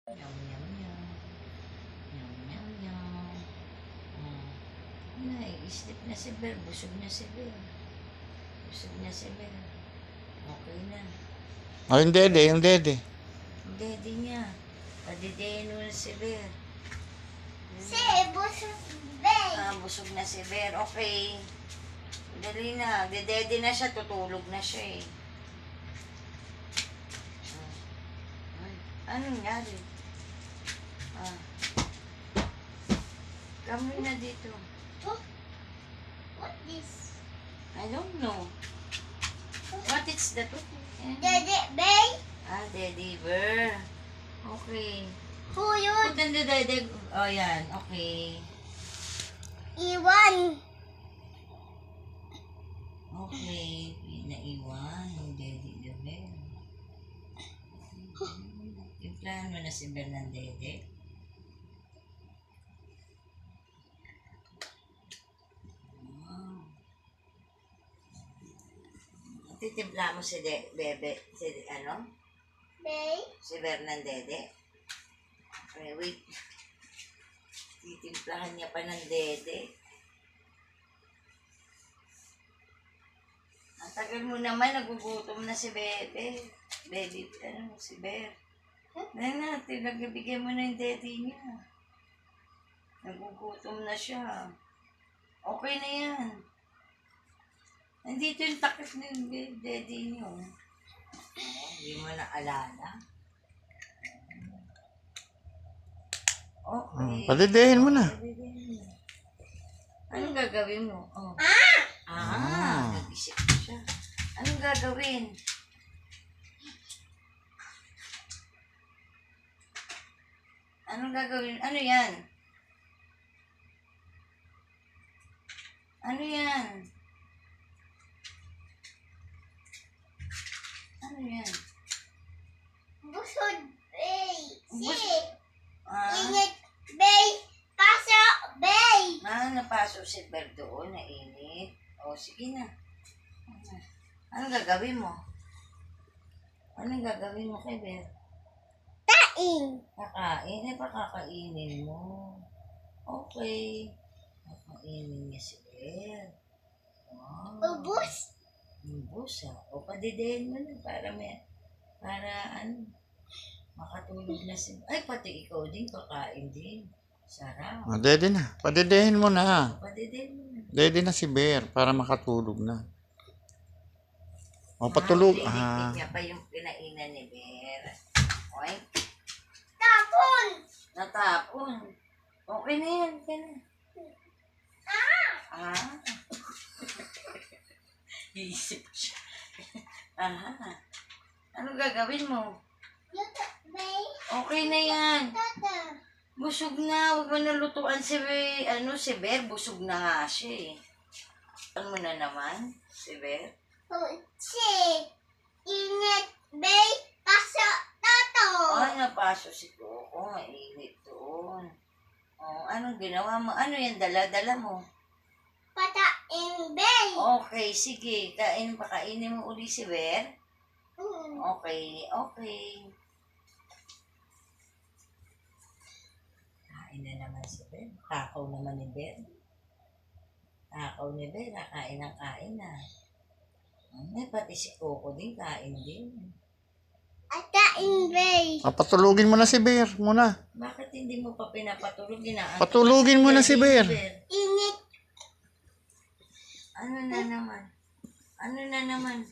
Yum, yum, yum. Yum, yum, yum. Nai-sleep na si Bear. Busog na si Bear. Busog na si Bear. Okay na. Oh, yung dede, yung dede. Ang daddy niya. Padidehin mo na si Bear. Busog Bear. Busog na si Bear. Okay. Dali na. Dedede na siya. Tutulog na siya eh. Anong nangyari? Kamoy na dito. Oh, what is? I don't know. What is that? Daddy Bear? Daddy Bear. Okay. Who yun? Punta na dede. Oh, yan. Okay. Iwan. Okay. Pinaiwan yung Daddy the Bear. Timplahan mo na si Bear ng dede. Titimpla mo si Bebe, Bear? si Bear ng dede. Okay, wait. Titimplahan niya pa ng dede. Ang tagal mo naman, nagugutom na si Bebe. Si Bear. Na, nagbibigay mo na yung dede niya. Nagugutom na siya. Okay na yan. Nandito yung takip ng dede niyo. Hindi mo na alala. Okay. Padidehin mo na. Anong gagawin mo? Nag-isip siya. Anong gagawin? Anong gagawin? Ano yan? Ano yan? Ano yan? Busog Bear. Bus- Init Bear. Pasok Bear. Napasok si Bear doon, nainit. Sige na. Anong gagawin mo? Anong gagawin mo kay Bear? Kain. Kakain? Pakakainin mo. Okay. Kakainin niya si Bear. Ubus. Ubus padidehin mo na para makatulog na si... Ay, pati ikaw din, kakain din. Sarap. Oh, dede na. Padidehin mo na. Padidehin mo na. Dede na si Bear para makatulog na. O, patulog. Dinigdig niya pa yung kinainan ni Bear. Okay? Tapon. Natapon. Okay na yan. Okay na. Iisip siya. Anong gagawin mo? Yuta Bear. Okay na yan. Tata. Busog na. Huwag mo nalutuan si Bear. Busog na nga siya eh. Ano mo na naman, si Bear? Init Bear. Pasok Tato. Napaso si Coco. Mainit doon. Anong ginawa mo? Ano yan? Dala-dala mo? Patain Bear. Okay, sige. Pakainin mo uli si Bear. Okay. Kain na naman si Bear. Takaw naman ni Bear. Kain ng kain na. Pati si Coco din, kain din. Atain Bear. Patulugin mo na si Bear muna. Bakit hindi mo pa pinapatulog? Patulugin mo na si Bear. Init. Ano na naman?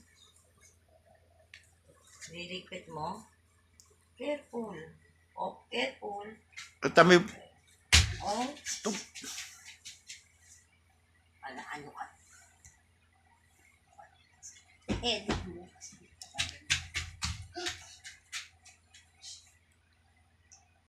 Lilipit mo? Careful. Careful. Tami. Ano ka? Edit mo.